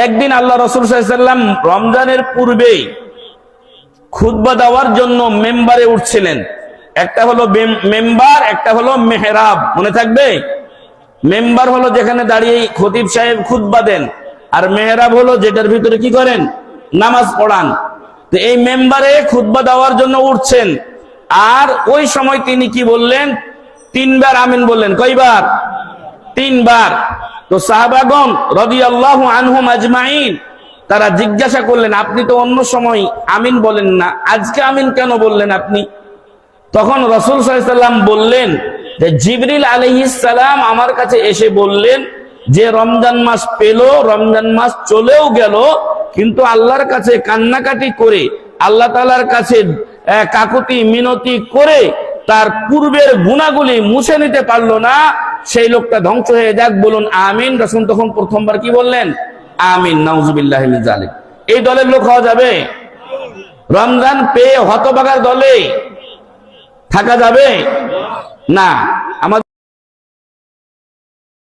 একদিন আল্লাহ রাসূল সাল্লাল্লাহু আলাইহি ওয়াসাল্লাম রমজানের পূর্বে খুতবা দেওয়ার জন্য মেম্বারে উঠছিলেন। একটা হলো মেম্বার, একটা হলো মেহরাব, মনে থাকবে? মেম্বার হলো যেখানে দাঁড়িয়ে খতিব সাহেব খুতবা দেন, আর মেহরাব হলো যেটার ভিতরে কি করেন, নামাজ পড়ান। তো এই মেম্বারে খুতবা দেওয়ার জন্য উঠছেন, আর ওই সময় তিনি কি বললেন, 3 বার আমিন বললেন। কয়বার? 3 বার। তো সাহাবাগণ রাদিয়াল্লাহু আনহুম আজমাইন তারা জিজ্ঞাসা করলেন, আপনি তো অন্য সময় আমিন বলেন না, আজকে আমিন কেন বললেন আপনি? তখন রাসূল সাল্লাল্লাহু আলাইহি ওয়াসাল্লাম বললেন যে জিবরিল আলাইহিস সালাম আমার কাছে এসে বললেন যে রমজান মাস পেল, রমজান মাস চলেও গেল, কিন্তু আল্লাহর কাছে কান্নাকাটি করে, আল্লাহ তাআলার কাছে কাকুতি মিনতি করে তার পূর্বের গুনাহগুলি মুছে নিতে পারলো না, সেই লোকটা ধ্বংস হয়ে যাক, বলুন আমিন। রাসূল তখন প্রথমবার কি বললেন? আমিন। নাউজুবিল্লাহি মিন যালিক। এই দলের লোক হওয়া যাবে? রমজান পেয়ে হতভাগার দলে থাকা যাবে না।